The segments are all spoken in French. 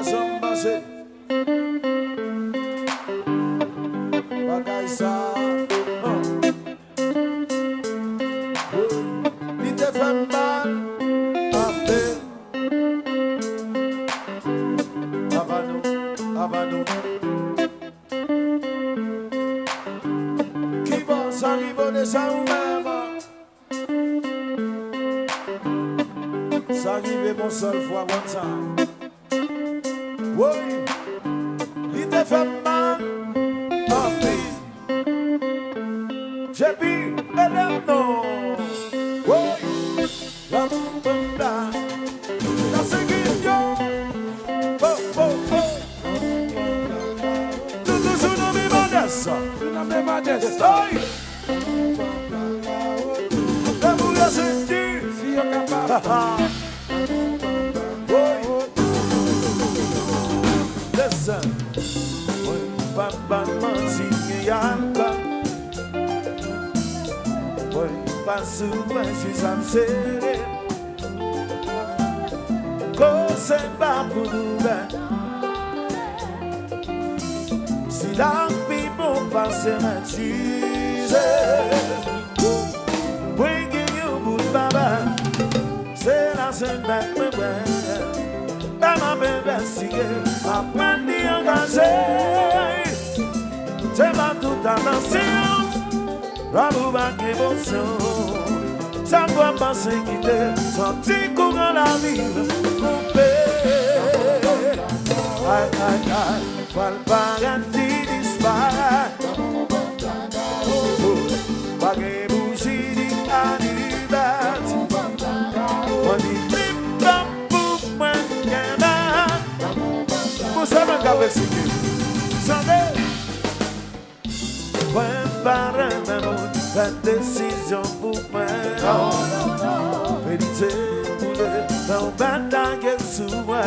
sommes passés. Bagaille ça. Il te fait mal. Appel. Abanou. Qui va s'arriver de ça ou même? Ça arrive mon seul fois, one time. Oui, il te fait mal. J'ai vu et non. Oui, la boumbanda. La seguidio. Oh. Toujours dans mes modestes. Dans mes modestes. Oui. La boule à sentir. Si on est capable. Listen. Pas mentir, y'a pas souvent, je suis sincère. Cause pas pour nous. Si la vie pour passer ma chise, bringing you good baba, c'est la seule bête me dans ma bébé sigue, apprendre d'y engager, c'est pas tout à l'ancien. Bravo, bac émotion. Ça doit passer quitter. Senti courant la ville. Coupé. Aïe. Val paradis disparaît. Bagué bougie di anidat. On dit flip flop pour moi qu'un bat. Pour ça, ma cave signe. Sandé. La décision pour moi. Vérité boulée dans bataille sous moi.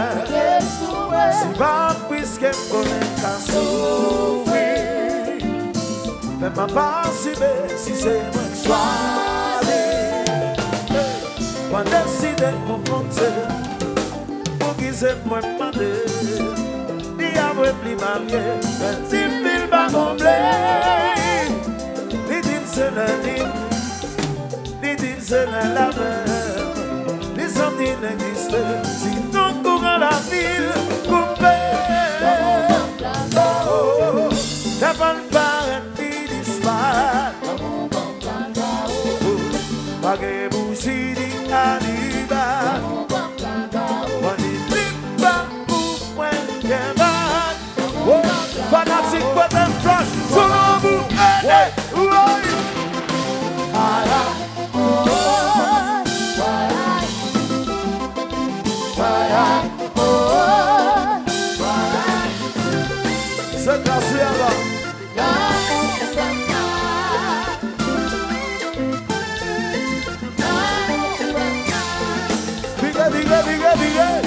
Si pas puisque connaît qu'à souffrir. Mais ma passe si c'est moi qui choisis. Moi décider de confronter. Pour qui c'est moi demander. Diable plus marié. Mais si il va combler. C'est la ligne, c'est la mer, les sorties n'existent, si nous courons la ville, coupée, la bonne paradis disparaît, bagué bougie di aniba, on dit lipa pour moi qu'un bat, fanatique pour un flash, sur le bout, c'est cassé là. Bigger.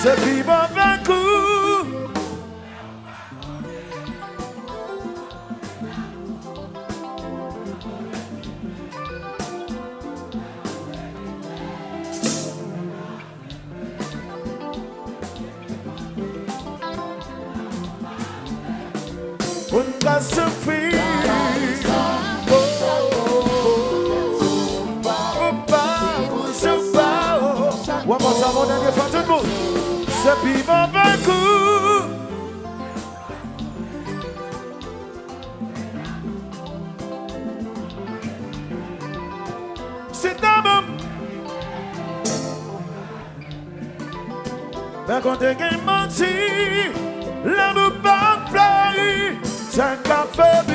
C'est plus bon vaincu. On va se faire. One more time, on est fait tout le monde. C'est plus bon vaincu. C'est un bon. Mais quand t'es menti, la boucle pas fleurie, c'est un café bi.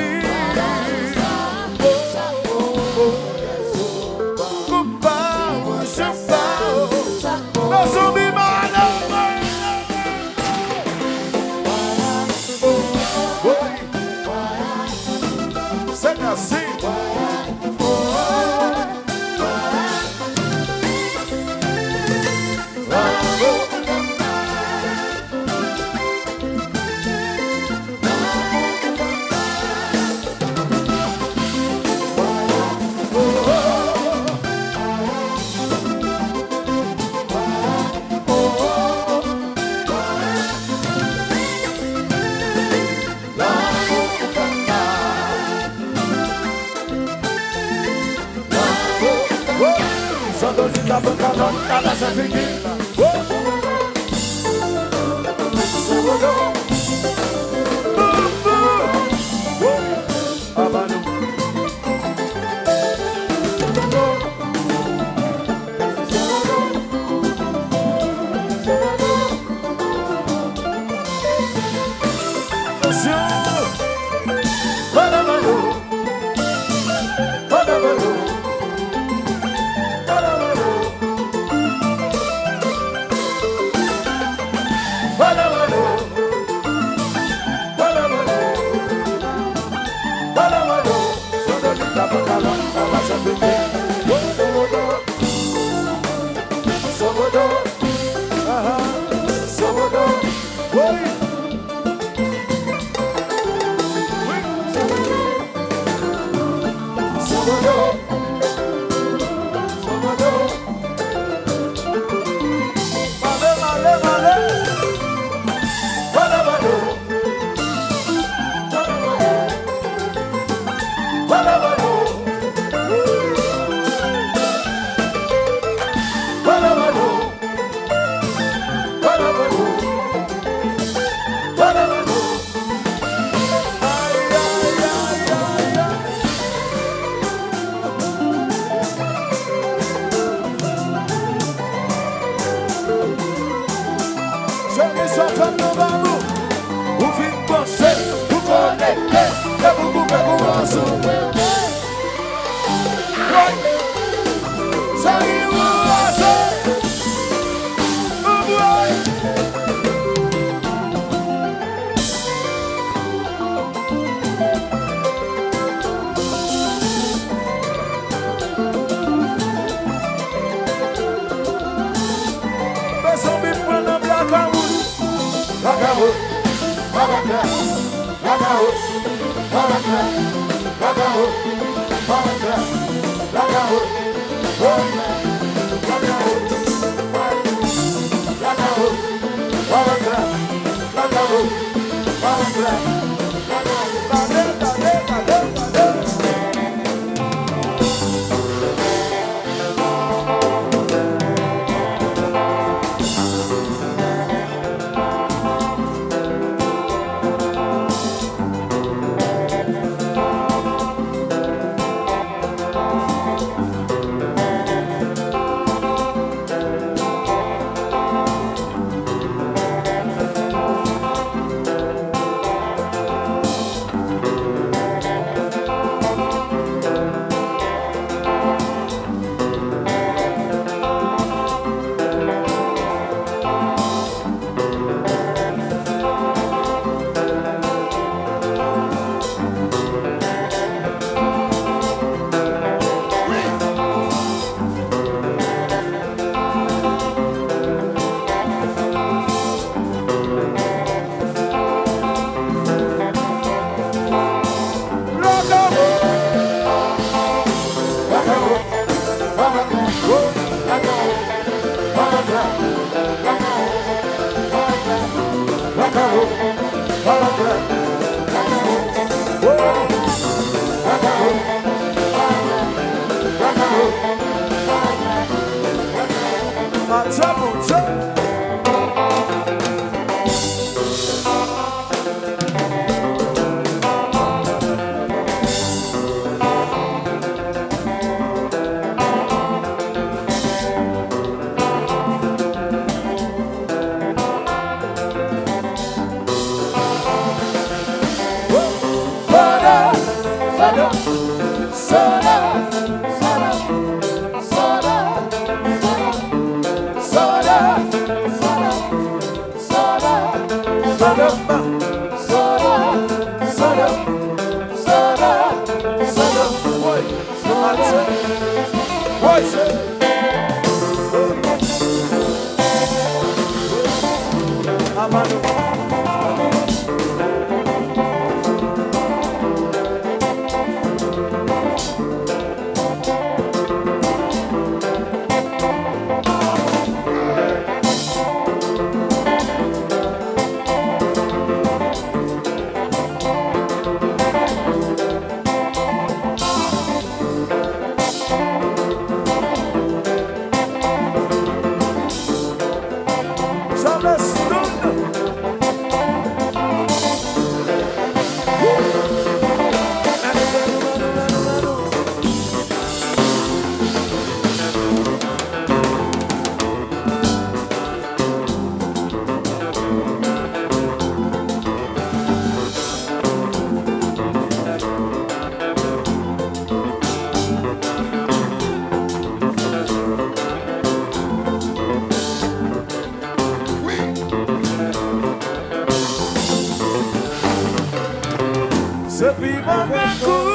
depuis mauvais coup.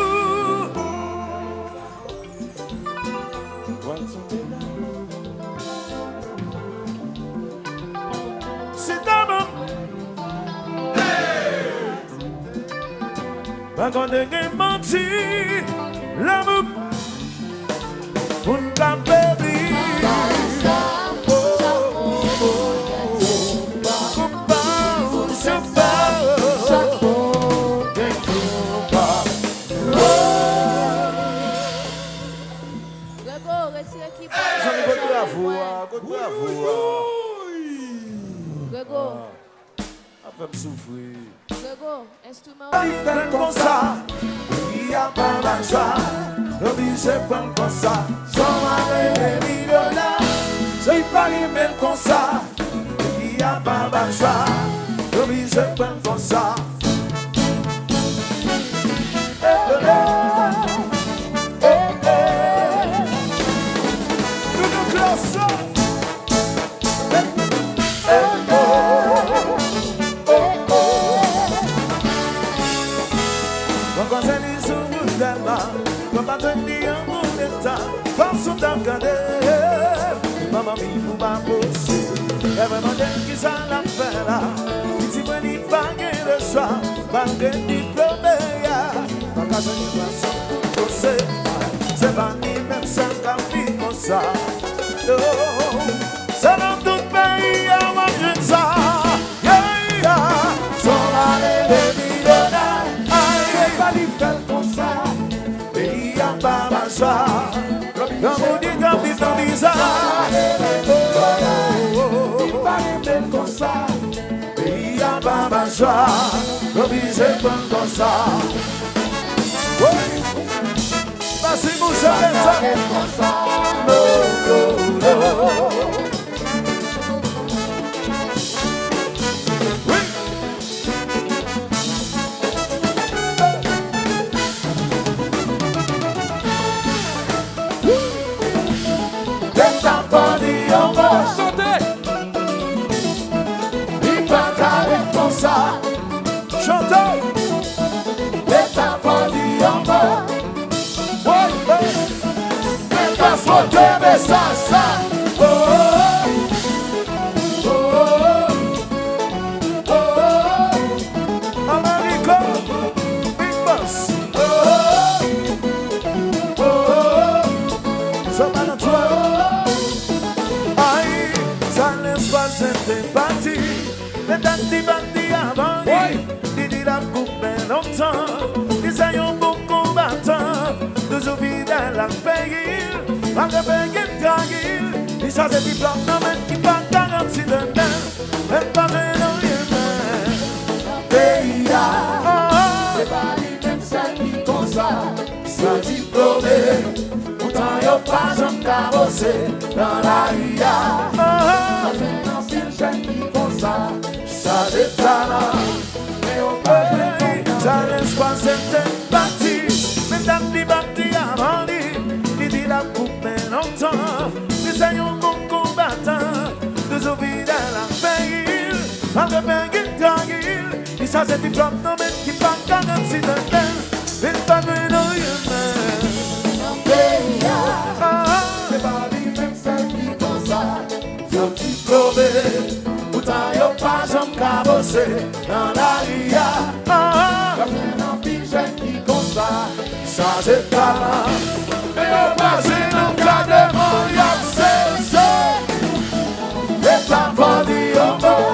C'est ta main. Pas qu'on ait menti, l'amour, pour ne pas perdre. Grégo. Après me souffrir. Grégo, instrument. Il fait comme ça. Il n'y a pas d'argent. L'obligé prend comme ça. Son mari est millionnaire. C'est pas arrivé comme ça. Il n'y a pas d'argent. L'obligé prend comme ça. Maman mi pou pa pose. Ewe modèle qui ça la fait là. Si moi ni pas le choix, pas de diplômé ya. Pas qu'à se ni poisson pour poser. C'est pas ni même ça qu'a fait comme ça. Non, ça dans tout pays à moi je ça. Yeah yeah. Son allée les millionnaires. Aïe, pas lui faire comme ça. Pays à pas ma choix. Comme on dit comme il t'en dit ça. Comme ça, il y a pas ma joie, obligé de prendre comme ça. Oui, vas-y, mon cher, comme ça. Oui. T'es un bandit en bas. Chantez, les enfants dit en bas. Oui, oui. Mais pas frotter, mais ça. Oh, oh, oh, oh. America, Big Boss. Oh, oh, oh. Ça va dans toi. Aïe, ça laisse pas cette partie. Les dandy bandits avant dit la coupe longtemps. Ils ayons beaucoup battant. Deux oubliés dans la pays. Pas de pays tranquille. Ils sont des diplômes qui pas garantis de même. Même pas de rien. Pays c'est pas les mêmes celles qui comme ça. Sans diplômé. Pourtant y'a pas jamais carrossé dans la IA. C'est un ancien jeune qui comme ça. Ça c'est talent, mais au pays, ça laisse pas cette partie. Mais dans les bâtis avant il dit la coupe longtemps. Les ayons beaucoup combattants, deux oubliés dans la pays. Pas de pays tranquille, ils sont des diplômes mais qui pas garantis de même. Mais pas de rien. C'est pas les mêmes celles qui font ça. Sont diplômés. Pourtant y'a pas jamais cabossé dans la ria. Comme un empire jeune qui comme ça, c'est talent. Et y'a pas un cas de mon y'a c'est. Les enfants disent au mot.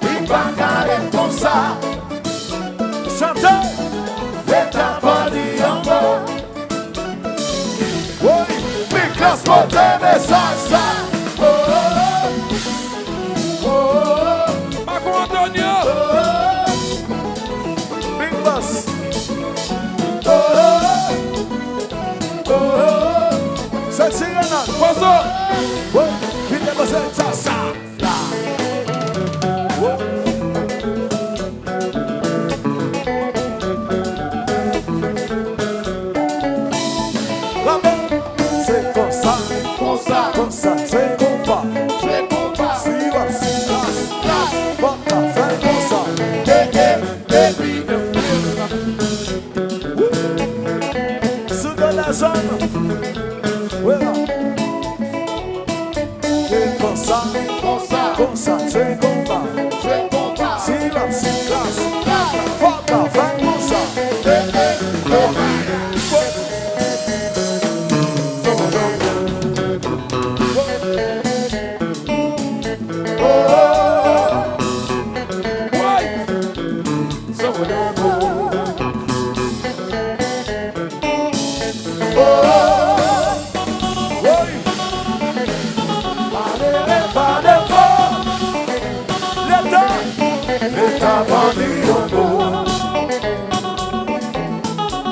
Ils pas carrés comme ça. Chantez. Les enfants disent au mot. Oui, mais classe pour tes messages. Big Boss. C'est Sirena. Poisson. Oui, il est passé ça. C'est comme ça. Comme ça, c'est combat. Si va, si va. Bota, fais comme ça. L'état vendu au bout.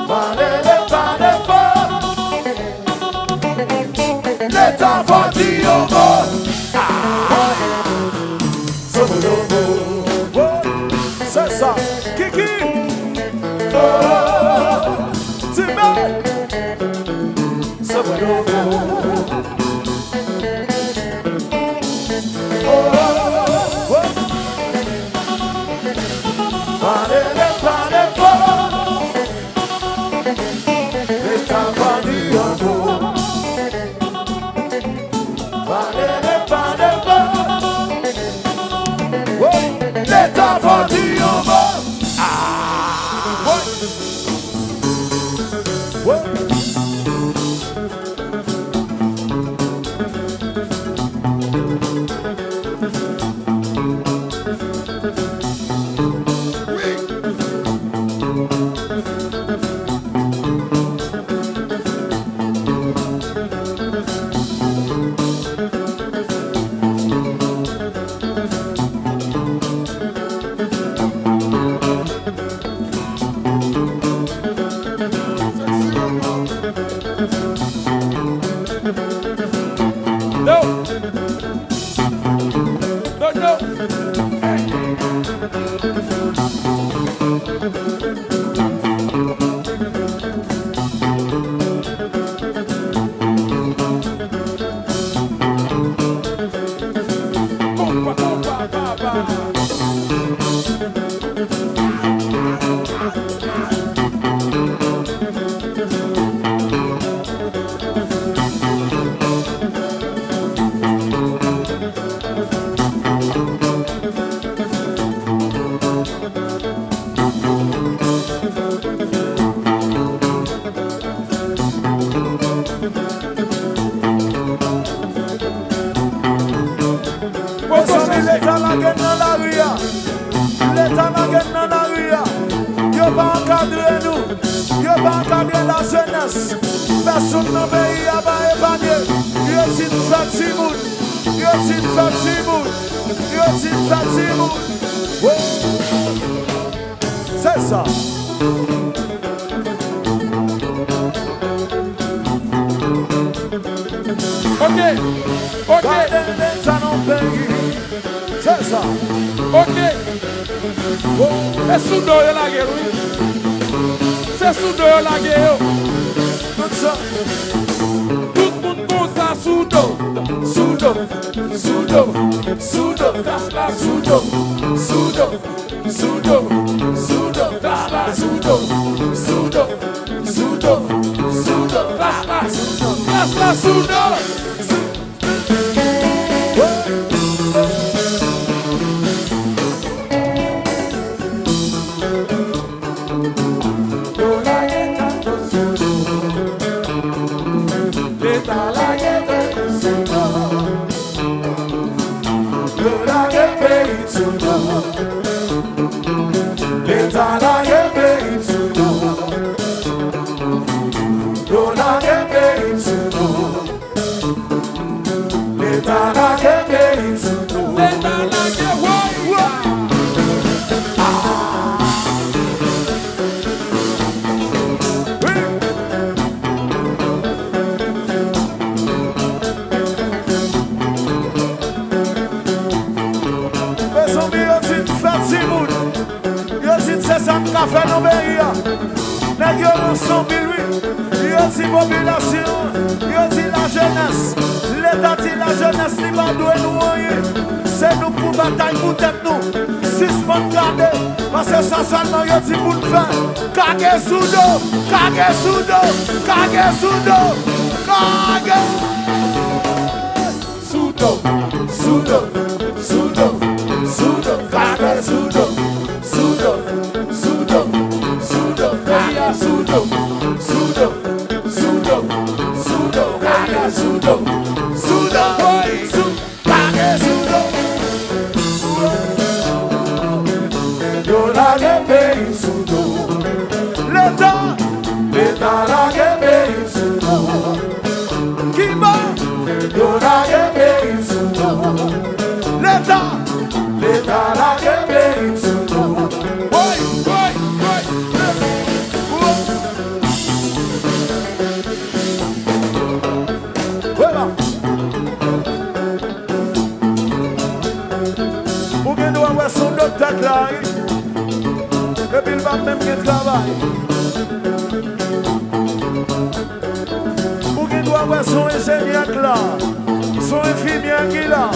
Valez pas de fort. L'état vendu au bout. C'est ça. Kiki. Oh, Timé. L'état la gueule dans la rue. L'état la gueule dans la rue. Yo pas encadrer nous. Yo pas encadrer la jeunesse. Personne dans le pays a pas épargné. Yo si nous fait si moun. Yo si nous fait si moun. Yo si nous fait si moun. C'est ça. Ok. Ok. L'état dans le pays. C'est ça. Ok. C'est sous d'eau la guerre, oui. C'est sous d'eau la guerre. Tout ça. Tout le monde pense à sous d'eau. Sous d'eau. Sous d'eau. Sous d'eau. That's la sous d'eau. Sous d'eau. Sous d'eau. Sous d'eau. That's la sous d'eau. Sous d'eau. Sous d'eau. Sous d'eau. That's la sous d'eau. That's la sous d'eau. Café dans le pays, les gens sont lui, ils dit population, ils dit la jeunesse, l'État dit la jeunesse, il va douer nous rien, c'est nous pour bataille pour tête nous, suspendre garder, parce que ça seulement ils dit pour nous faire, kage sous d'eau, kage sous d'eau, kage sous d'eau, kage sous d'eau, sous d'eau, sous d'eau, sous d'eau, kage sous d'eau, sous d'eau. Sudo, sudo, sudo, sudo, kage sudo, sudo, kage sudo. Yo la gebe sudo, l'état la gebe sudo. Kimba. l'autre tête là. Et puis il va même qu'il travaille. Pour qu'il doit avoir son ingénieur là, son infirmier qui là.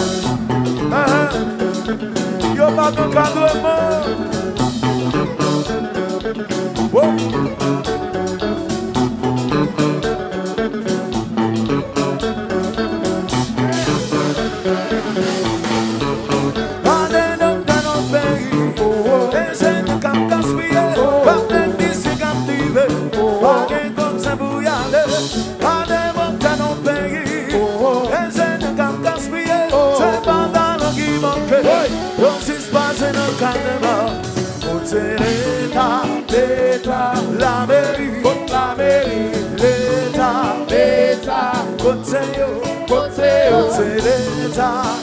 Il n'y a pas d'encadrement. Oh. La mairie, l'État, côté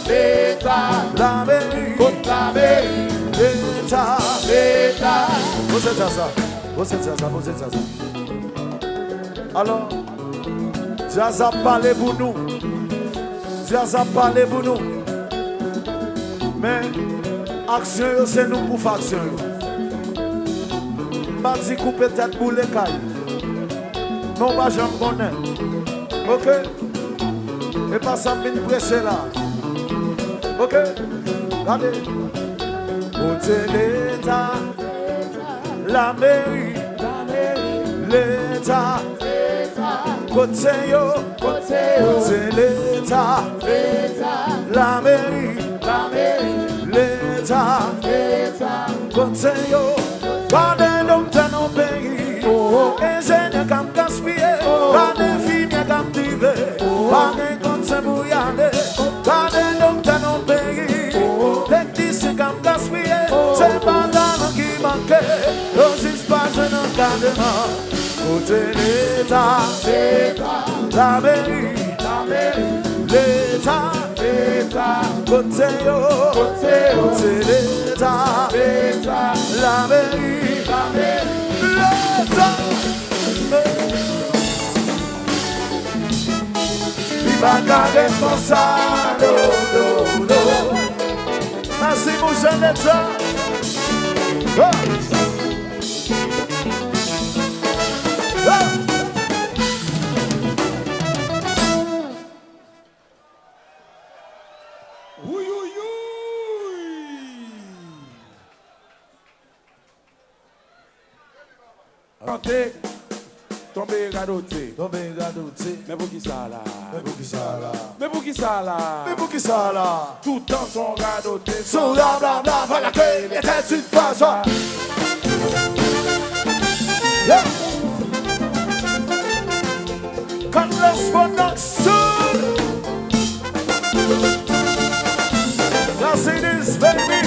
l'État, la mairie, l'État. Vous êtes ça. Alors, Dieu a parlé pour nous. Mais, action, c'est nous pour faire action. Pas dit couper tête pour les cailles. Non, pas j'en connais. Ok? Et pas ça me presser là. Ok? Regardez. Côté l'État, la mairie, l'État, côté l'État, la mairie, l'État, côté Regardez l'homme dans nos pays, et je n'ai qu'à me gaspiller. Regardez filles, j'ai qu'à me diver. Regardez comme c'est bouillardé. Regardez l'homme dans nos pays, les petits, c'est qu'à me gaspiller. C'est pas d'argent qui manquait, l'osisse pas un encadrement. Côté l'État, la mairie, l'État, côté l'État, la mairie. Viva responsable. Merci mon jeune État. Tomber gadoté. Mais pour qui ça là? Tout le temps sont gadotés. Sont là, bla bla, voilà que les têtes une façon. Quand correspondance. That's it is, baby.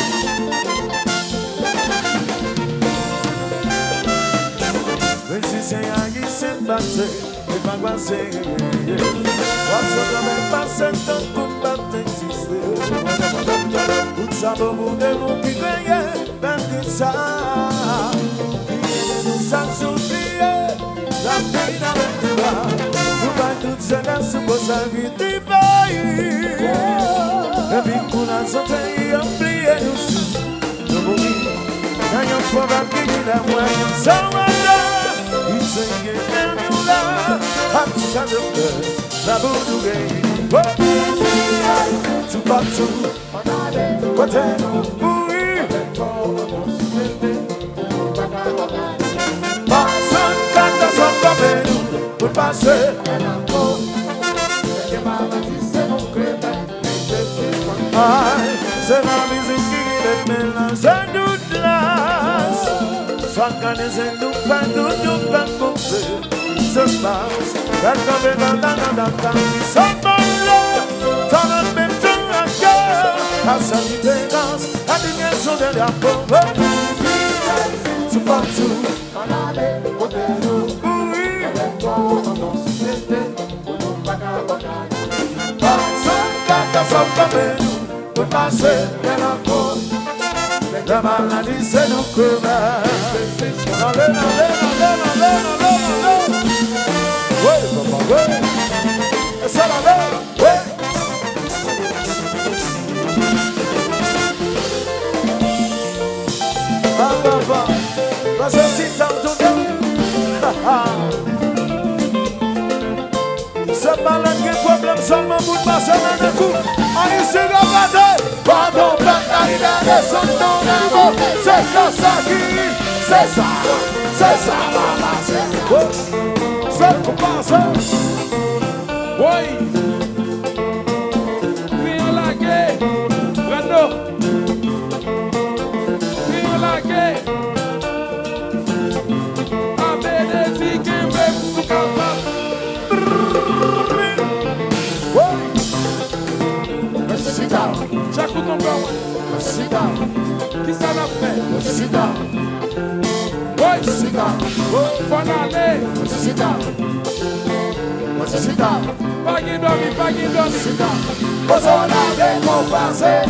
Musicien qui s'est battu, il va passer. What's up, même pas cette combat exister. Tout ça, beaucoup de monde qui veille, ben que ça. Nous sommes oubliés, la paix dans le débat. Nous va toutes ces nations pour sa vie du pays. Et puis pour la santé, oubliez nous tous. Nous mourir, quand on voit la vie de la moyenne, ça va là. It's a game you love, I'm sad of the Labudugay. To Batu, Pateno, Bui, Patson, Cantas of Cabeno, would pass it. I said, I'm busy at Melons and Doodlas. Sankanes and Dupando, Dupampo, Suspense, that coming on the county. Somebody, turn up into a girl. As a dance, I think it's so that I'm over. To Batu, la maladie c'est nos crevaires. Allez. Ouais, papa, ouais. Et ça la veille, ouais. passe dans le coup. On y se regarde. Pardon, pardon, de son nom d'amour. C'est ça qui, c'est ça, maman, c'est ça qu'on passe. Oui. Crions la guerre. Brando. Crions la guerre. Abédézi qui veut sous capable. Sit down, Chaque ton blanc. sit down, Qui ça l'a fait? sit down, Oui. sit down, Faut aller. sit down, sit down, Pas qui dormi, pas qui dormi. sit down. Cause on a des mots passés.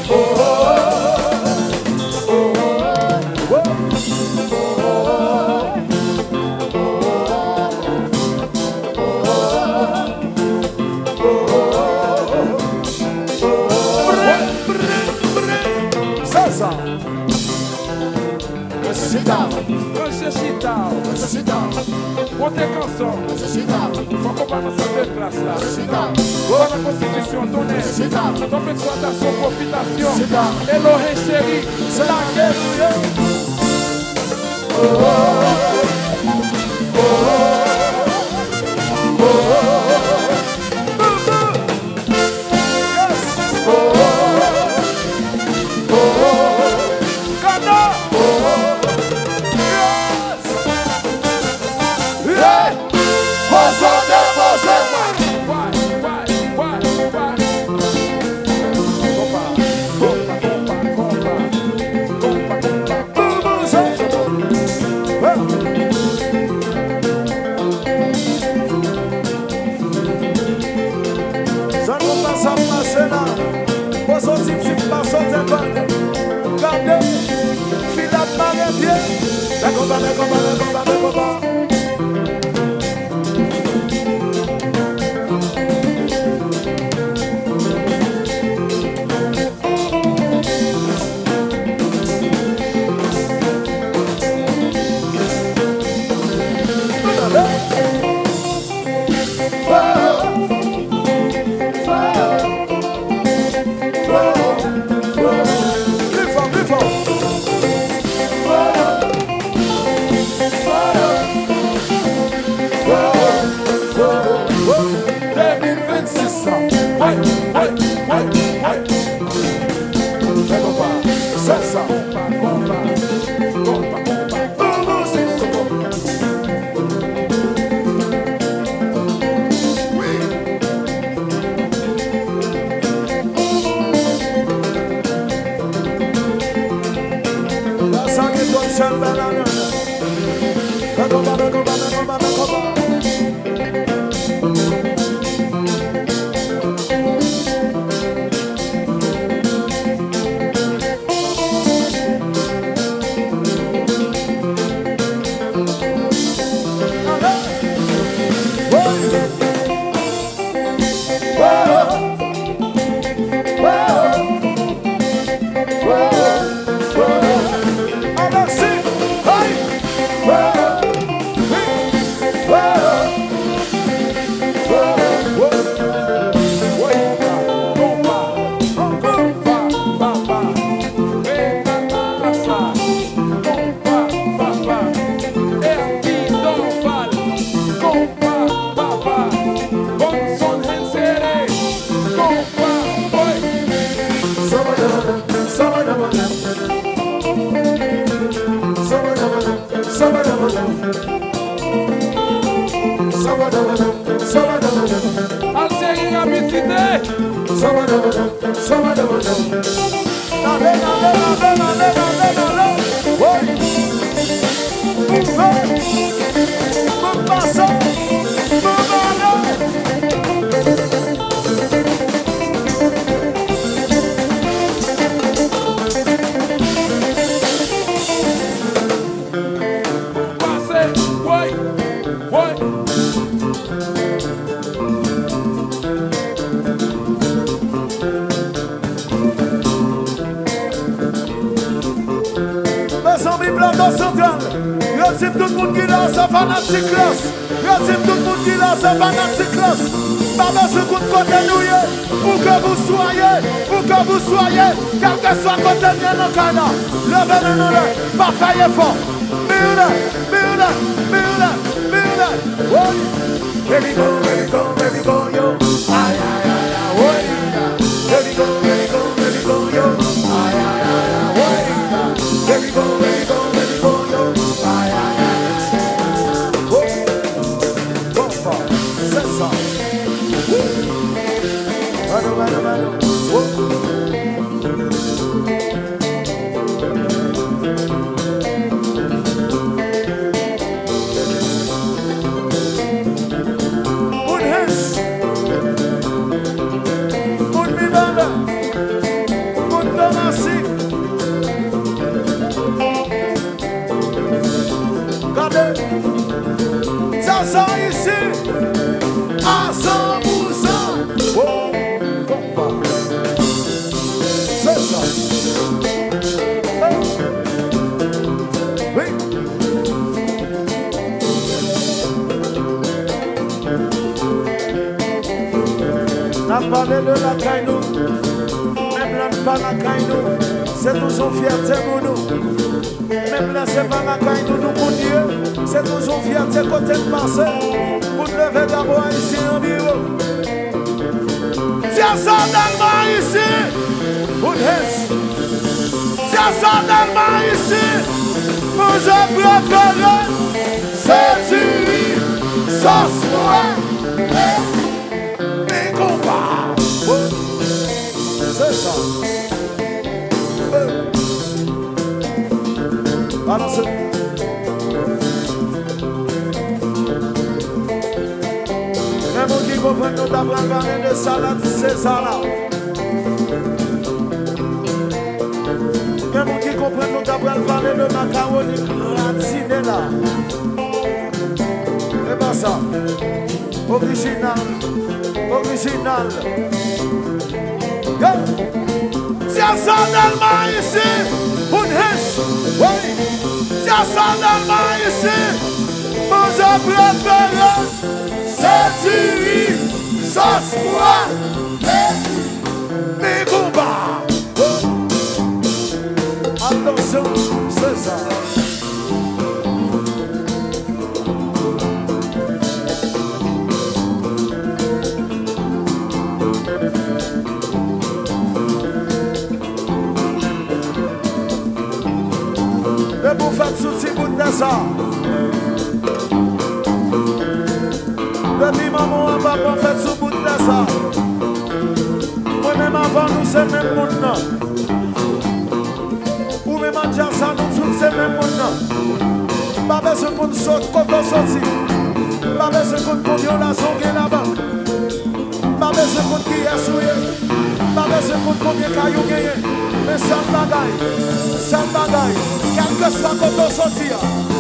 Oh, oh, oh, oh, oh, oh, ça. Sit down, Monsieur Chitao. sit down, Montez canson. sit down, Faut qu'on parle de cette classe là. sit down, Pour la constitution, ton aide. sit down, Ton exploitation, profitation. sit down. Elohim chéri. C'est la guerre. dit tout le monde qui là, c'est fanatique. Yo dit tout le monde qui là, c'est fanatique. Pas besoin de côté nous, où que vous soyez, quel que soit côté nous dans Kana. Levez-nous, pas faire effort. Build up. Here we go, yo. Ay, here we go, yo. Ay, here we go, yo. Ay, bomba, c'est ça. Mano. Ça ici à 100%. Oh, combat. C'est ça. Oui. On a parlé de la Kaino. Même là, pas la Kaino. C'est toujours fierté pour nous. Même là, c'est pas la Kaino, nous, mon Dieu. C'est toujours fierté côté de Marseille. Pour lever d'abord ici en bureau. Tiens ça dans ici. Pour tiens ça dans ici. Moi, je préfère. C'est du sauce. Mais combat. C'est ça. Balancez. Même qui comprennent nous d'apprendre parler de salade, c'est ça là. Même qui comprennent nous d'apprendre parler de macaroni gratiné là. C'est pas ça. Original. Tiens ça dans le ici. Oui. Tiens ça dans le ici. Moi je préfère. C'est du riz, sauce moi, mes combats. Attention, c'est ça. Et pour faire souci pour de ça. Depuis maman et papa fait sous bout de ça. Moi-même avant nous c'est même monde. Ou même en disant ça nous tous c'est même monde. Pas besoin qu'on sorte quand on sortit. Pas besoin qu'on violation qui est là-bas. Pas besoin qu'on qui est souillé. Pas besoin qu'on combien caillou gagné. Mais ça bagaille. Quel que soit quand on sortit.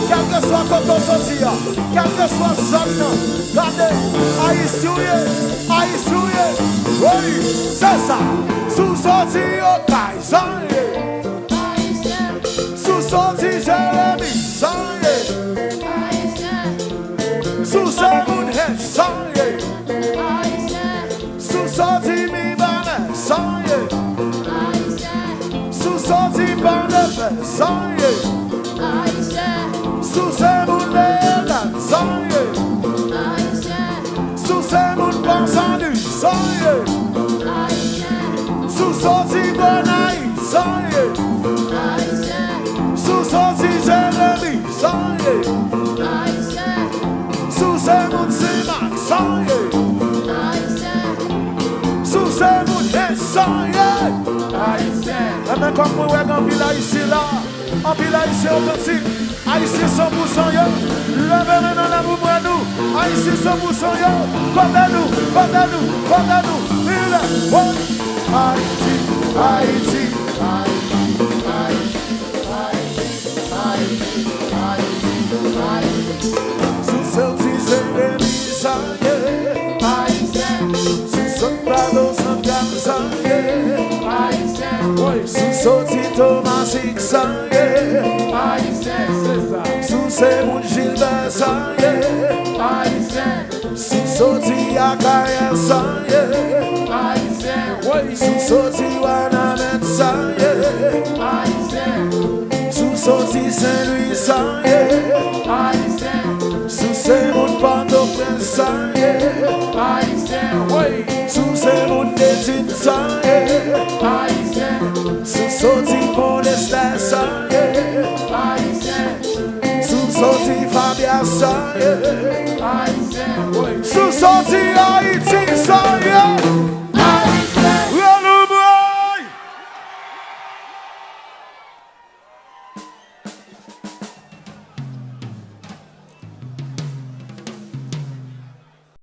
Quel que soit quand on sortit, quel que soit zone, regardez, Haïtien, oui, c'est ça, sous sorti au Kaisan, sous sorti Jérémy, sous Semoun Hech, sous sorti Mibane, sous sorti Bandepe, sous ces moules sous ces moules pensant du sous sorti Bonaï sous sorti Jérémy sous ces moules Simac sous ces moules et même comme vous êtes en ville ici là, en ville ici authentique. Haïti 100% yo, levez maintenant la boue pour nous. Haïti 100% yo, côté nous, mille, Haïti. Sous ce petit Jérémy, ça y est, sous ce plateau sans gamme, ça y est, sous ce petit Thomas, ça y est. Sous c'est mon Gilbert Sanye. Si sorti à Kaya Sanye. Si sorti Wanamet Sanye. Si sorti Saint-Louis Sanye.